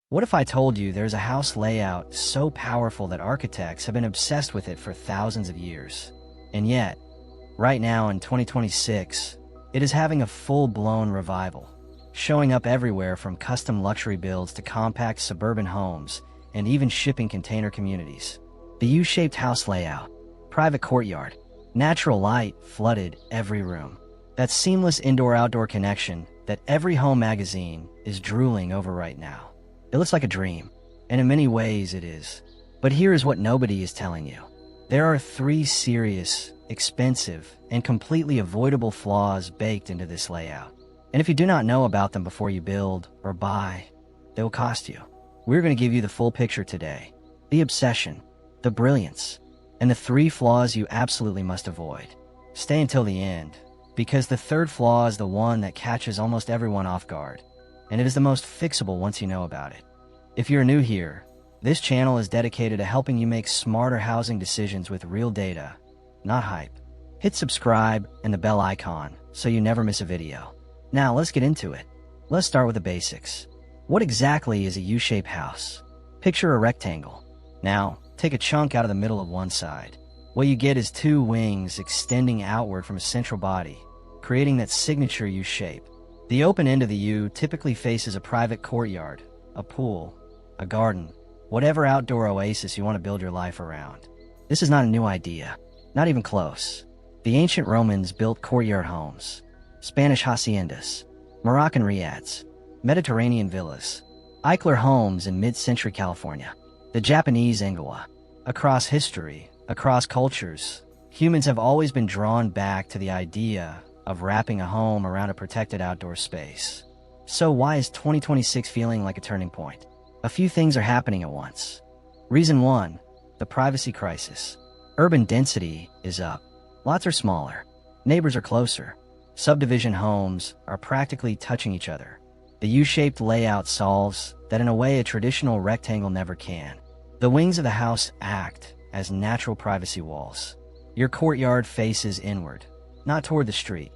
What if I told you there's a house layout so powerful that architects have been obsessed with it for thousands of years? And yet, right now in 2026, it is having a full-blown revival, showing up everywhere from custom luxury builds to compact suburban homes and even shipping container communities. The U-shaped house layout, private courtyard, natural light flooded every room. That seamless indoor-outdoor connection that every home magazine is drooling over right now. It looks like a dream, and in many ways it is. But here is what nobody is telling you. There are 3 serious, expensive, and completely avoidable flaws baked into this layout. And if you do not know about them before you build or buy, they will cost you. We're going to give you the full picture today. The obsession, the brilliance, and the 3 flaws you absolutely must avoid. Stay until the end, because the 3rd flaw is the one that catches almost everyone off guard, and it is the most fixable once you know about it. If you're new here, this channel is dedicated to helping you make smarter housing decisions with real data, not hype. Hit subscribe and the bell icon so you never miss a video. Now let's get into it. Let's start with the basics. What exactly is a U-shaped house? Picture a rectangle. Now, take a chunk out of the middle of one side. What you get is 2 wings extending outward from a central body, creating that signature U shape. The open end of the U typically faces a private courtyard, a pool, a garden, whatever outdoor oasis you want to build your life around. This is not a new idea, not even close. The ancient Romans built courtyard homes, Spanish haciendas, Moroccan riads, Mediterranean villas, Eichler homes in mid-century California, the Japanese engwa. Across history, across cultures, humans have always been drawn back to the idea of wrapping a home around a protected outdoor space. So why is 2026 feeling like a turning point? A few things are happening at once. Reason 1, the privacy crisis. Urban density is up. Lots are smaller. Neighbors are closer. Subdivision homes are practically touching each other. The U-shaped layout solves that in a way a traditional rectangle never can. The wings of the house act as natural privacy walls. Your courtyard faces inward, not toward the street,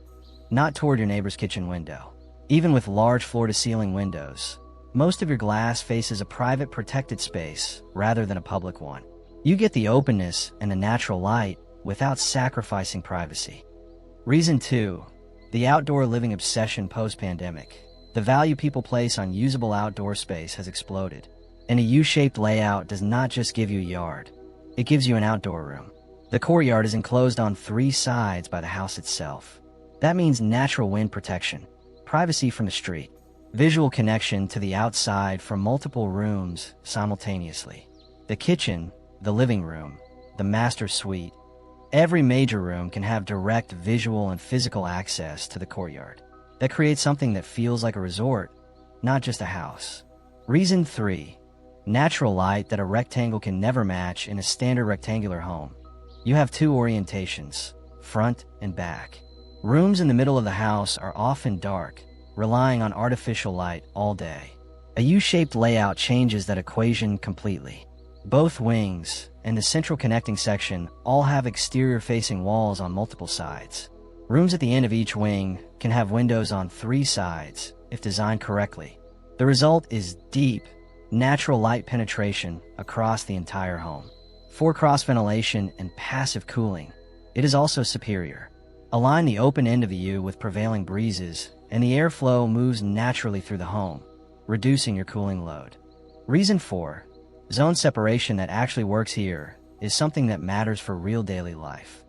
not toward your neighbor's kitchen window. Even with large floor-to-ceiling windows, most of your glass faces a private protected space rather than a public one. You get the openness and the natural light without sacrificing privacy. Reason 2, the outdoor living obsession post-pandemic. The value people place on usable outdoor space has exploded. And a U-shaped layout does not just give you a yard, it gives you an outdoor room. The courtyard is enclosed on 3 sides by the house itself. That means natural wind protection, privacy from the street, visual connection to the outside from multiple rooms simultaneously. The kitchen, the living room, the master suite, every major room can have direct visual and physical access to the courtyard. That creates something that feels like a resort, not just a house. Reason 3, natural light that a rectangle can never match in a standard rectangular home. You have 2 orientations, front and back. Rooms in the middle of the house are often dark, relying on artificial light all day. A U-shaped layout changes that equation completely. Both wings and the central connecting section all have exterior-facing walls on multiple sides. Rooms at the end of each wing can have windows on 3 sides, if designed correctly. The result is deep, natural light penetration across the entire home. For cross-ventilation and passive cooling, it is also superior. Align the open end of the U with prevailing breezes, and the airflow moves naturally through the home, reducing your cooling load. Reason 4, zone separation that actually works here is something that matters for real daily life.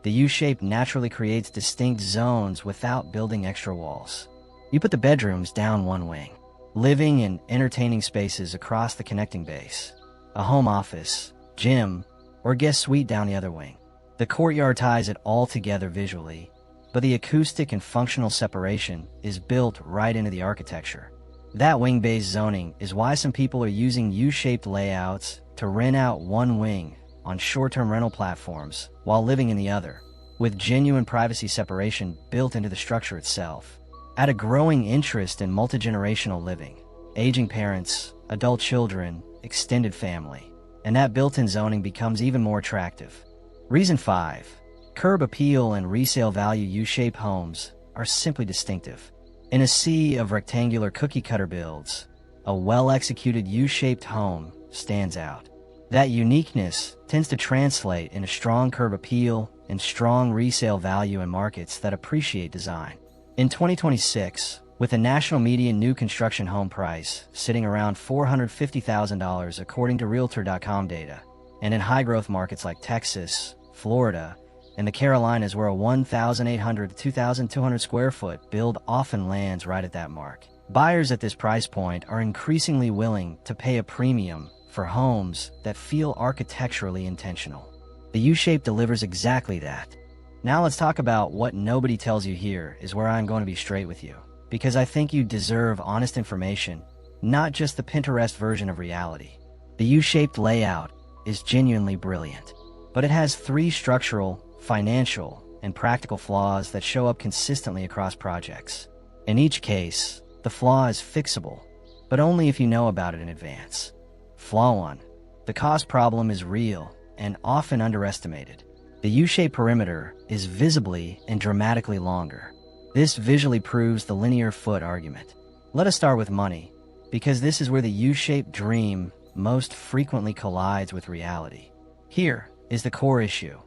The U-shape naturally creates distinct zones without building extra walls. You put the bedrooms down one wing, living and entertaining spaces across the connecting base, a home office, gym, or guest suite down the other wing. The courtyard ties it all together visually, but the acoustic and functional separation is built right into the architecture. That wing-based zoning is why some people are using U-shaped layouts to rent out one wing on short-term rental platforms while living in the other, with genuine privacy separation built into the structure itself. Add a growing interest in multi-generational living, aging parents, adult children, extended family, and that built-in zoning becomes even more attractive. Reason 5, curb appeal and resale value. U-shaped homes are simply distinctive. In a sea of rectangular cookie-cutter builds, a well-executed U-shaped home stands out. That uniqueness tends to translate into strong curb appeal and strong resale value in markets that appreciate design. In 2026, with the national median new construction home price sitting around $450,000 according to Realtor.com data, and in high-growth markets like Texas, Florida, and the Carolinas where a 1,800 to 2,200 square foot build often lands right at that mark, buyers at this price point are increasingly willing to pay a premium for homes that feel architecturally intentional. The U-shape delivers exactly that. Now let's talk about what nobody tells you here is where I'm going to be straight with you, because I think you deserve honest information, not just the Pinterest version of reality. The U-shaped layout is genuinely brilliant, but it has 3 structural, financial, and practical flaws that show up consistently across projects. In each case, the flaw is fixable, but only if you know about it in advance. Flaw 1. The cost problem is real and often underestimated. The U-shaped perimeter is visibly and dramatically longer. This visually proves the linear foot argument. Let us start with money, because this is where the U-shaped dream most frequently collides with reality. Here is the core issue.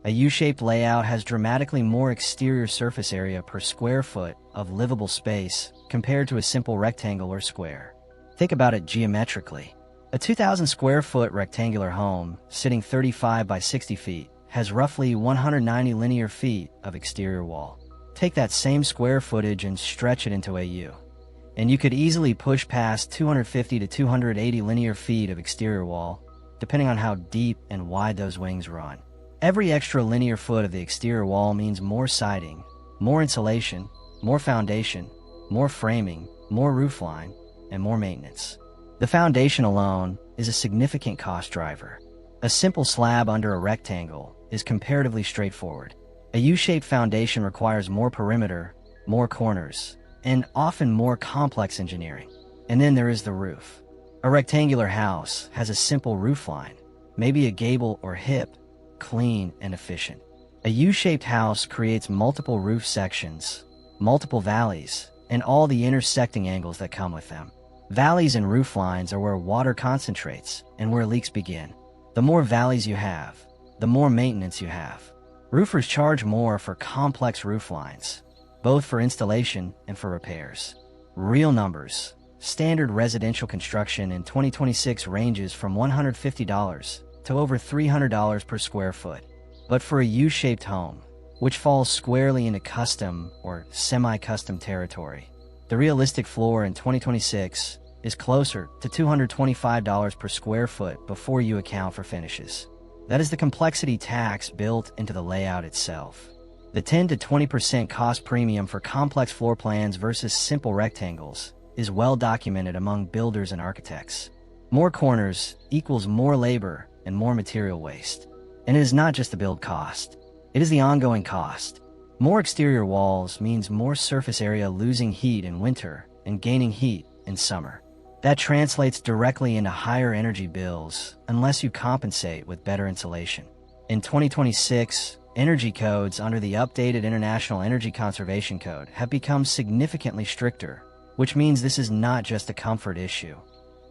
A U-shaped layout has dramatically more exterior surface area per square foot of livable space compared to a simple rectangle or square. Think about it geometrically. A 2,000 square foot rectangular home sitting 35 by 60 feet has roughly 190 linear feet of exterior wall. Take that same square footage and stretch it into a U, and you could easily push past 250 to 280 linear feet of exterior wall, depending on how deep and wide those wings run. Every extra linear foot of the exterior wall means more siding, more insulation, more foundation, more framing, more roofline, and more maintenance. The foundation alone is a significant cost driver. A simple slab under a rectangle is comparatively straightforward. A U-shaped foundation requires more perimeter, more corners, and often more complex engineering. And then there is the roof. A rectangular house has a simple roofline, maybe a gable or hip, clean and efficient. A U-shaped house creates multiple roof sections, multiple valleys, and all the intersecting angles that come with them. Valleys and rooflines are where water concentrates and where leaks begin. The more valleys you have, the more maintenance you have. Roofers charge more for complex rooflines, both for installation and for repairs. Real numbers. Standard residential construction in 2026 ranges from $150 to over $300 per square foot. But for a U-shaped home, which falls squarely into custom or semi-custom territory, the realistic floor in 2026 is closer to $225 per square foot before you account for finishes. That is the complexity tax built into the layout itself. The 10 to 20% cost premium for complex floor plans versus simple rectangles is well documented among builders and architects. More corners equals more labor and more material waste. And it is not just the build cost. It is the ongoing cost. More exterior walls means more surface area losing heat in winter and gaining heat in summer. That translates directly into higher energy bills unless you compensate with better insulation. In 2026, energy codes under the updated International Energy Conservation Code have become significantly stricter, which means this is not just a comfort issue.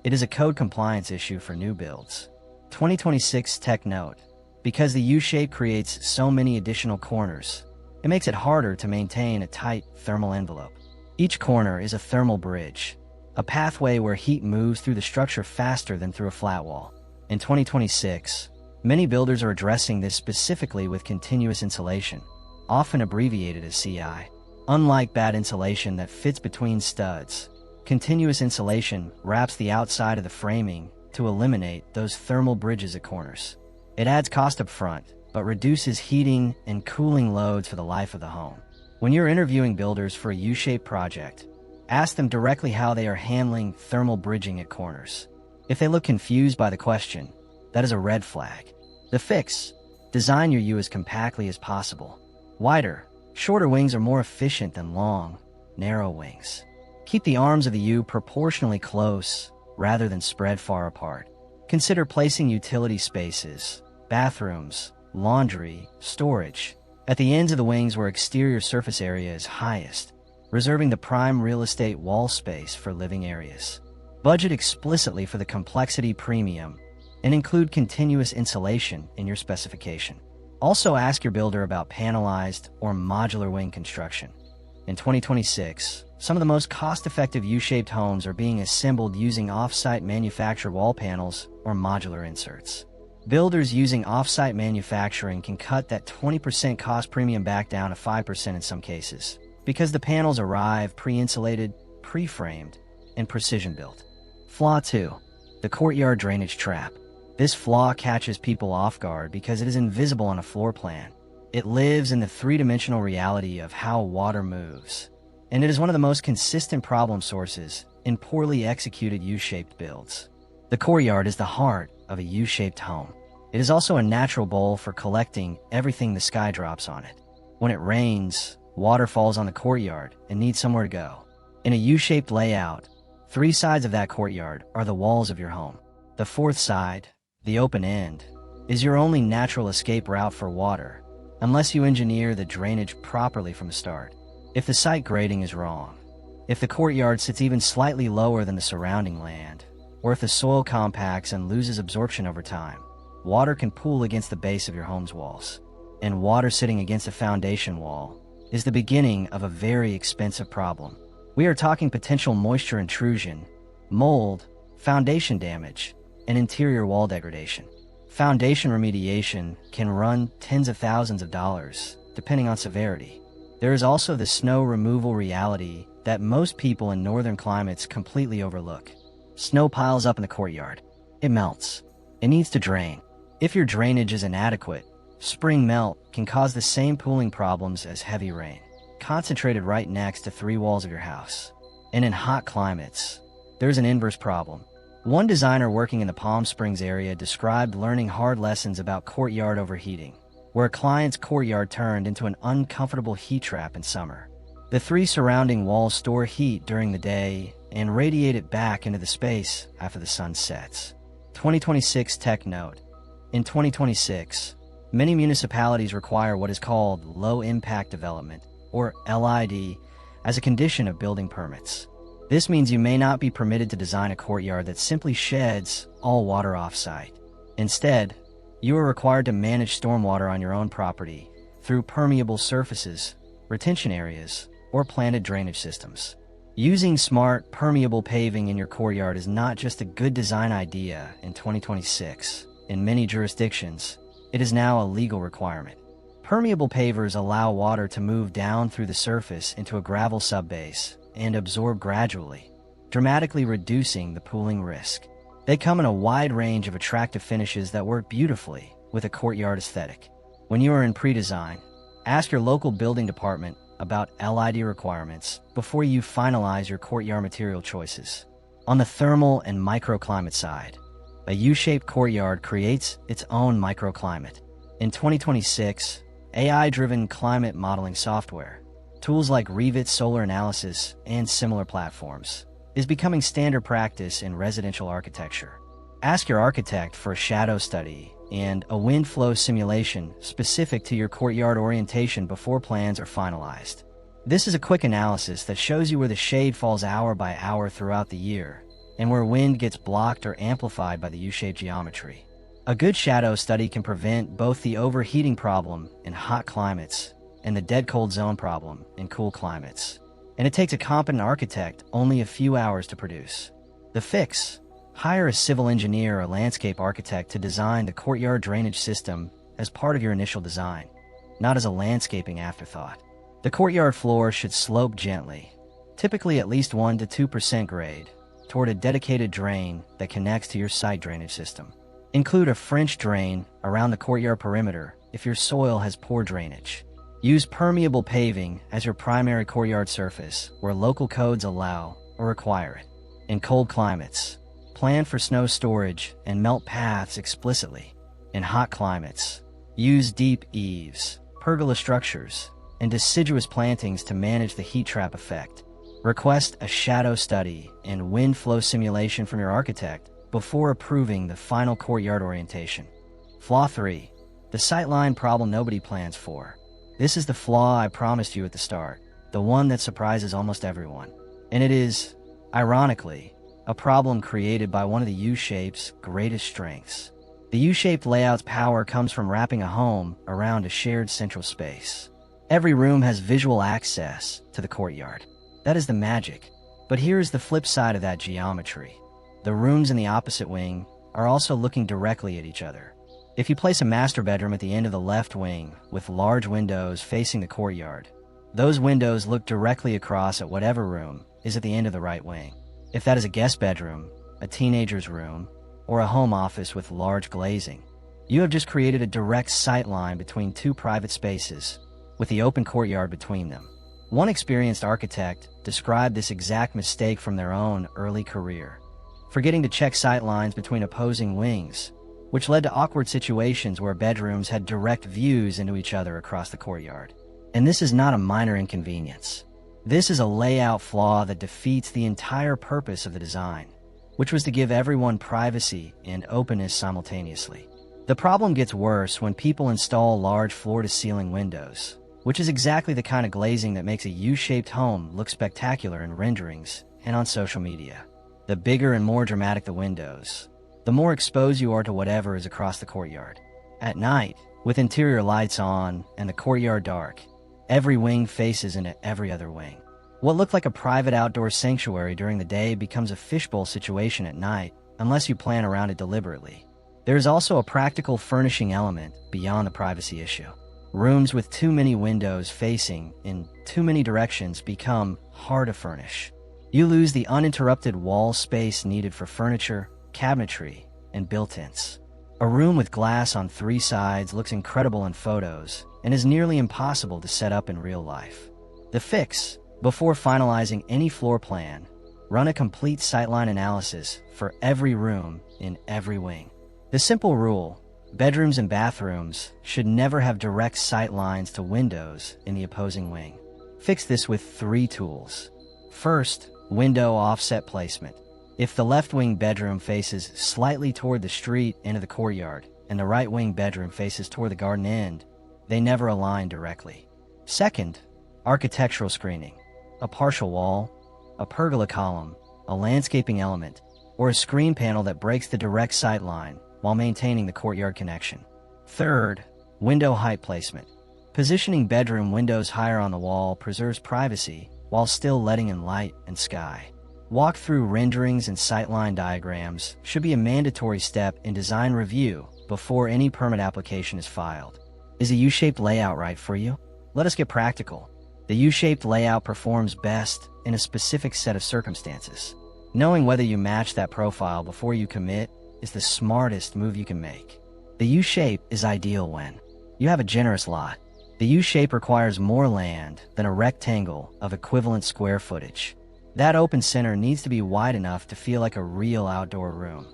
It is a code compliance issue for new builds. 2026 tech note: because the U-shape creates so many additional corners, it makes it harder to maintain a tight thermal envelope. Each corner is a thermal bridge, a pathway where heat moves through the structure faster than through a flat wall. In 2026, many builders are addressing this specifically with continuous insulation, often abbreviated as CI. Unlike bad insulation that fits between studs, continuous insulation wraps the outside of the framing to eliminate those thermal bridges at corners. It adds cost up front, but reduces heating and cooling loads for the life of the home. When you're interviewing builders for a U-shaped project, ask them directly how they are handling thermal bridging at corners. If they look confused by the question, that is a red flag. The fix: design your U as compactly as possible. Wider, shorter wings are more efficient than long, narrow wings. Keep the arms of the U proportionally close rather than spread far apart. Consider placing utility spaces, bathrooms, laundry, storage at the ends of the wings where exterior surface area is highest, reserving the prime real estate wall space for living areas. Budget explicitly for the complexity premium and include continuous insulation in your specification. Also ask your builder about panelized or modular wing construction. In 2026, some of the most cost-effective U-shaped homes are being assembled using off-site manufactured wall panels or modular inserts. Builders using off-site manufacturing can cut that 20% cost premium back down to 5% in some cases, because the panels arrive pre-insulated, pre-framed, and precision-built. Flaw 2. The courtyard drainage trap. This flaw catches people off guard because it is invisible on a floor plan. It lives in the three-dimensional reality of how water moves, and it is one of the most consistent problem sources in poorly executed U-shaped builds. The courtyard is the heart of a U-shaped home. It is also a natural bowl for collecting everything the sky drops on it. When it rains, water falls on the courtyard and needs somewhere to go. In a U-shaped layout, 3 sides of that courtyard are the walls of your home. The fourth side, the open end, is your only natural escape route for water, unless you engineer the drainage properly from the start. If the site grading is wrong, if the courtyard sits even slightly lower than the surrounding land, or if the soil compacts and loses absorption over time, water can pool against the base of your home's walls. And water sitting against a foundation wall is the beginning of a very expensive problem. We are talking potential moisture intrusion, mold, foundation damage, and interior wall degradation. Foundation remediation can run tens of thousands of dollars, depending on severity. There is also the snow removal reality that most people in northern climates completely overlook. Snow piles up in the courtyard. It melts. It needs to drain. If your drainage is inadequate, spring melt can cause the same pooling problems as heavy rain, concentrated right next to 3 walls of your house. And in hot climates, there's an inverse problem. One designer working in the Palm Springs area described learning hard lessons about courtyard overheating, where a client's courtyard turned into an uncomfortable heat trap in summer. The 3 surrounding walls store heat during the day and radiate it back into the space after the sun sets. 2026 Tech Note. In 2026, many municipalities require what is called low-impact development, or LID, as a condition of building permits. This means you may not be permitted to design a courtyard that simply sheds all water off-site. Instead, you are required to manage stormwater on your own property through permeable surfaces, retention areas, or planted drainage systems. Using smart, permeable paving in your courtyard is not just a good design idea in 2026. In many jurisdictions, it is now a legal requirement. Permeable pavers allow water to move down through the surface into a gravel subbase and absorb gradually, dramatically reducing the pooling risk. They come in a wide range of attractive finishes that work beautifully with a courtyard aesthetic. When you are in pre-design, ask your local building department about LID requirements before you finalize your courtyard material choices. On the thermal and microclimate side, a U-shaped courtyard creates its own microclimate. In 2026, AI-driven climate modeling software, tools like Revit Solar Analysis and similar platforms, is becoming standard practice in residential architecture. Ask your architect for a shadow study and a wind flow simulation specific to your courtyard orientation before plans are finalized. This is a quick analysis that shows you where the shade falls hour by hour throughout the year and where wind gets blocked or amplified by the U-shaped geometry. A good shadow study can prevent both the overheating problem in hot climates and the dead cold zone problem in cool climates. And it takes a competent architect only a few hours to produce. The fix: hire a civil engineer or landscape architect to design the courtyard drainage system as part of your initial design, not as a landscaping afterthought. The courtyard floor should slope gently, typically at least 1 to 2% grade, toward a dedicated drain that connects to your site drainage system. Include a French drain around the courtyard perimeter if your soil has poor drainage. Use permeable paving as your primary courtyard surface where local codes allow or require it. In cold climates, plan for snow storage and melt paths explicitly. In hot climates, use deep eaves, pergola structures, and deciduous plantings to manage the heat trap effect. Request a shadow study and wind flow simulation from your architect before approving the final courtyard orientation. Flaw 3. The sightline problem nobody plans for. This is the flaw I promised you at the start, the one that surprises almost everyone. And it is, ironically, a problem created by one of the U-shape's greatest strengths. The U-shaped layout's power comes from wrapping a home around a shared central space. Every room has visual access to the courtyard. That is the magic. But here is the flip side of that geometry. The rooms in the opposite wing are also looking directly at each other. If you place a master bedroom at the end of the left wing with large windows facing the courtyard, those windows look directly across at whatever room is at the end of the right wing. If that is a guest bedroom, a teenager's room, or a home office with large glazing, you have just created a direct sight line between two private spaces, with the open courtyard between them. One experienced architect described this exact mistake from their own early career, forgetting to check sight lines between opposing wings, which led to awkward situations where bedrooms had direct views into each other across the courtyard. And this is not a minor inconvenience. This is a layout flaw that defeats the entire purpose of the design, which was to give everyone privacy and openness simultaneously. The problem gets worse when people install large floor-to-ceiling windows, which is exactly the kind of glazing that makes a U-shaped home look spectacular in renderings and on social media. The bigger and more dramatic the windows, the more exposed you are to whatever is across the courtyard. At night, with interior lights on and the courtyard dark, every wing faces into every other wing. What looked like a private outdoor sanctuary during the day becomes a fishbowl situation at night, unless you plan around it deliberately. There is also a practical furnishing element beyond the privacy issue. Rooms with too many windows facing in too many directions become hard to furnish. You lose the uninterrupted wall space needed for furniture, cabinetry, and built-ins. A room with glass on 3 sides looks incredible in photos and is nearly impossible to set up in real life. The fix: before finalizing any floor plan, run a complete sightline analysis for every room in every wing. The simple rule: bedrooms and bathrooms should never have direct sight lines to windows in the opposing wing. Fix this with 3 tools. First, window offset placement. If the left wing bedroom faces slightly toward the street into the courtyard, and the right wing bedroom faces toward the garden end, they never align directly. Second, architectural screening. A partial wall, a pergola column, a landscaping element, or a screen panel that breaks the direct sight line while maintaining the courtyard connection. Third, window height placement. Positioning bedroom windows higher on the wall preserves privacy while still letting in light and sky. Walk-through renderings and sightline diagrams should be a mandatory step in design review before any permit application is filed. Is a U-shaped layout right for you? Let us get practical. The U-shaped layout performs best in a specific set of circumstances. Knowing whether you match that profile before you commit is the smartest move you can make. The U-shape is ideal when you have a generous lot. The U-shape requires more land than a rectangle of equivalent square footage. That open center needs to be wide enough to feel like a real outdoor room,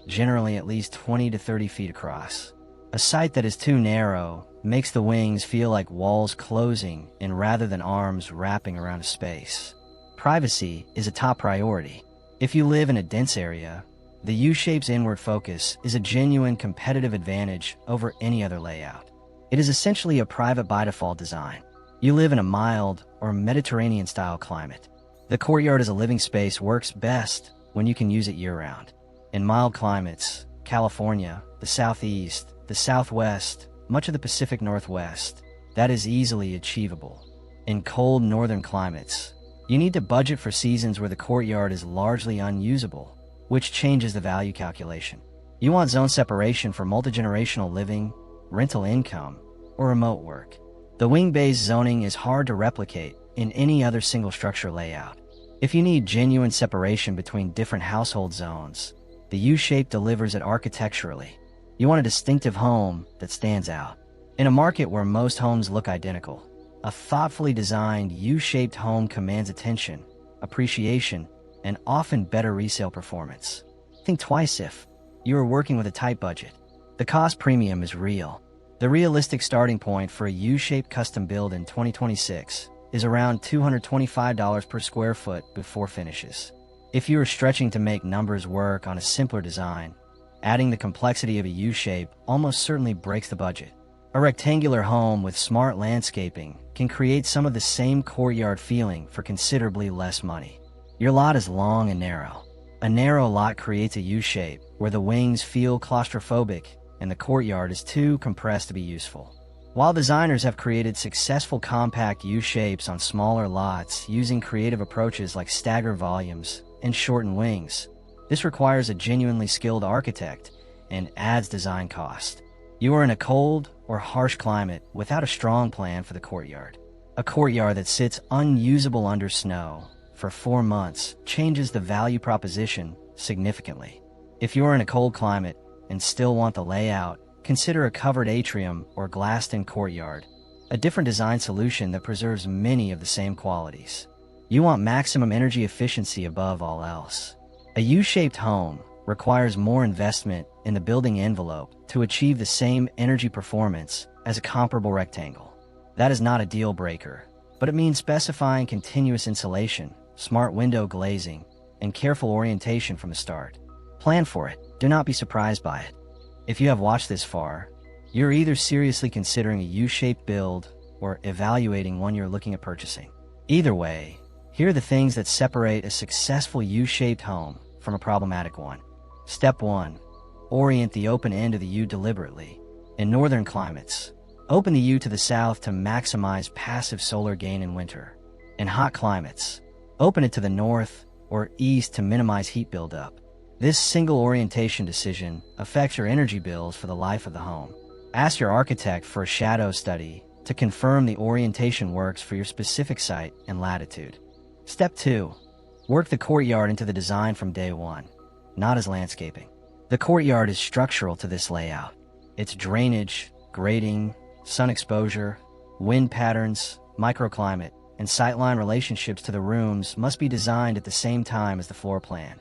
generally at least 20 to 30 feet across. A site that is too narrow makes the wings feel like walls closing in rather than arms wrapping around a space. Privacy is a top priority. If you live in a dense area, the U-shape's inward focus is a genuine competitive advantage over any other layout. It is essentially a private by default design. You live in a mild or Mediterranean-style climate. The courtyard as a living space works best when you can use it year-round. In mild climates, California, the Southeast, the Southwest, much of the Pacific Northwest, that is easily achievable. In cold northern climates, you need to budget for seasons where the courtyard is largely unusable, which changes the value calculation. You want zone separation for multi-generational living, rental income, or remote work. The wing-based zoning is hard to replicate in any other single structure layout. If you need genuine separation between different household zones, the U-shape delivers it architecturally. You want a distinctive home that stands out. In a market where most homes look identical, a thoughtfully designed U-shaped home commands attention, appreciation, and often better resale performance. Think twice if you are working with a tight budget. The cost premium is real. The realistic starting point for a U-shaped custom build in 2026 is around $225 per square foot before finishes. If you are stretching to make numbers work on a simpler design, adding the complexity of a U-shape almost certainly breaks the budget. A rectangular home with smart landscaping can create some of the same courtyard feeling for considerably less money. Your lot is long and narrow. A narrow lot creates a U-shape where the wings feel claustrophobic and the courtyard is too compressed to be useful. While designers have created successful compact U-shapes on smaller lots using creative approaches like staggered volumes and shortened wings, this requires a genuinely skilled architect and adds design cost. You are in a cold or harsh climate without a strong plan for the courtyard. A courtyard that sits unusable under snow for 4 months changes the value proposition significantly. If you're in a cold climate and still want the layout, consider a covered atrium or glassed-in courtyard, a different design solution that preserves many of the same qualities. You want maximum energy efficiency above all else. A U-shaped home requires more investment in the building envelope to achieve the same energy performance as a comparable rectangle. That is not a deal breaker, but it means specifying continuous insulation, smart window glazing, and careful orientation from the start. Plan for it. Do not be surprised by it. If you have watched this far, you're either seriously considering a U-shaped build or evaluating one you're looking at purchasing. Either way, here are the things that separate a successful U-shaped home from a problematic one. Step 1. Orient the open end of the U deliberately. In northern climates, open the U to the south to maximize passive solar gain in winter. In hot climates, open it to the north or east to minimize heat buildup. This single orientation decision affects your energy bills for the life of the home. Ask your architect for a shadow study to confirm the orientation works for your specific site and latitude. Step 2. Work the courtyard into the design from day one, not as landscaping. The courtyard is structural to this layout. Its drainage, grading, sun exposure, wind patterns, microclimate, and sightline relationships to the rooms must be designed at the same time as the floor plan,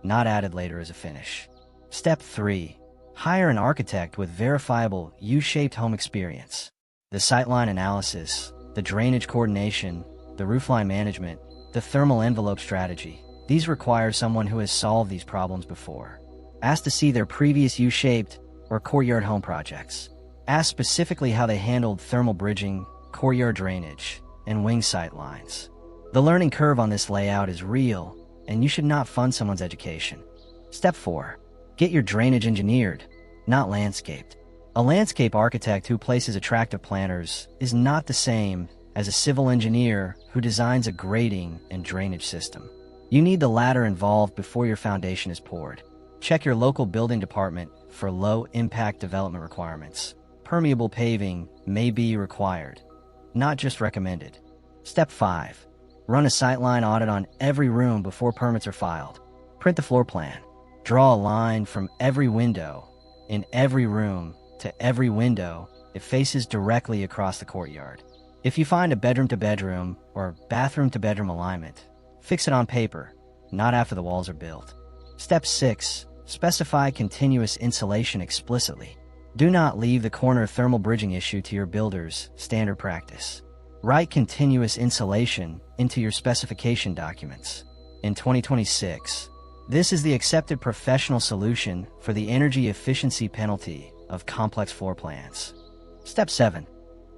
not added later as a finish. Step 3. Hire an architect with verifiable U-shaped home experience. The sightline analysis, the drainage coordination, the roofline management, the thermal envelope strategy. These require someone who has solved these problems before. Ask to see their previous U-shaped or courtyard home projects. Ask specifically how they handled thermal bridging, courtyard drainage, and wing sight lines. The learning curve on this layout is real, and you should not fund someone's education. Step 4. Get your drainage engineered, not landscaped. A landscape architect who places attractive planters is not the same as a civil engineer who designs a grading and drainage system. You need the latter involved before your foundation is poured. Check your local building department for low-impact development requirements. Permeable paving may be required, not just recommended. Step 5. Run a sightline audit on every room before permits are filed. Print the floor plan. Draw a line from every window in every room to every window that faces directly across the courtyard. If you find a bedroom-to-bedroom or bathroom-to-bedroom alignment, fix it on paper, not after the walls are built. Step 6. Specify continuous insulation explicitly. Do not leave the corner thermal bridging issue to your builder's standard practice. Write continuous insulation into your specification documents. In 2026, this is the accepted professional solution for the energy efficiency penalty of complex floor plans. Step 7.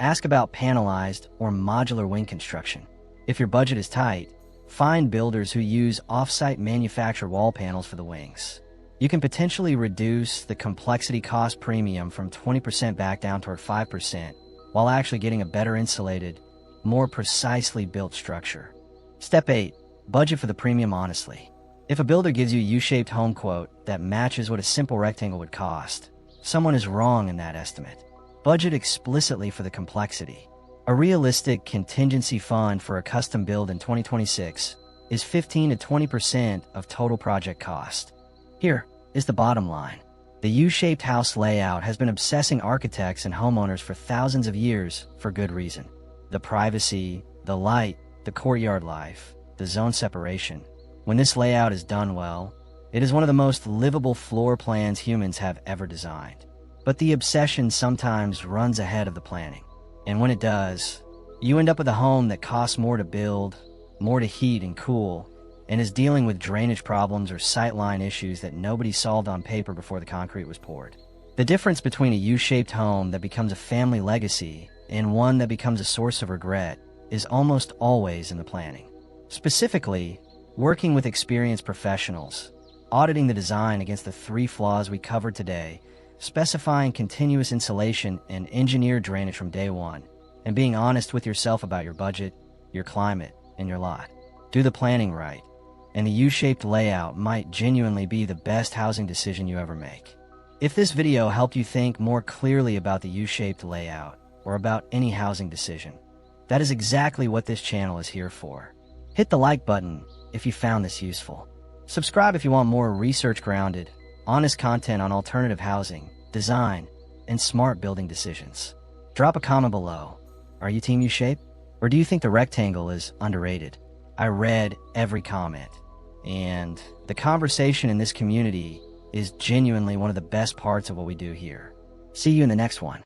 Ask about panelized or modular wing construction. If your budget is tight, find builders who use off-site manufactured wall panels for the wings. You can potentially reduce the complexity cost premium from 20% back down toward 5%, while actually getting a better insulated, more precisely built structure. Step 8. Budget for the premium honestly. If a builder gives you a U-shaped home quote that matches what a simple rectangle would cost, someone is wrong in that estimate. Budget explicitly for the complexity. A realistic contingency fund for a custom build in 2026 is 15 to 20% of total project cost. Here is the bottom line. The U-shaped house layout has been obsessing architects and homeowners for thousands of years for good reason. The privacy, the light, the courtyard life, the zone separation. When this layout is done well, it is one of the most livable floor plans humans have ever designed. But the obsession sometimes runs ahead of the planning. And when it does, you end up with a home that costs more to build, more to heat and cool, and is dealing with drainage problems or sightline issues that nobody solved on paper before the concrete was poured. The difference between a U-shaped home that becomes a family legacy and one that becomes a source of regret is almost always in the planning. Specifically, working with experienced professionals, auditing the design against the 3 flaws we covered today, specifying continuous insulation and engineered drainage from day one, and being honest with yourself about your budget, your climate, and your lot. Do the planning right, and the U-shaped layout might genuinely be the best housing decision you ever make. If this video helped you think more clearly about the U-shaped layout, or about any housing decision, that is exactly what this channel is here for. Hit the like button if you found this useful. Subscribe if you want more research-grounded, honest content on alternative housing, design, and smart building decisions. Drop a comment below. Are you Team U-shape? Or do you think the rectangle is underrated? I read every comment, and the conversation in this community is genuinely one of the best parts of what we do here. See you in the next one.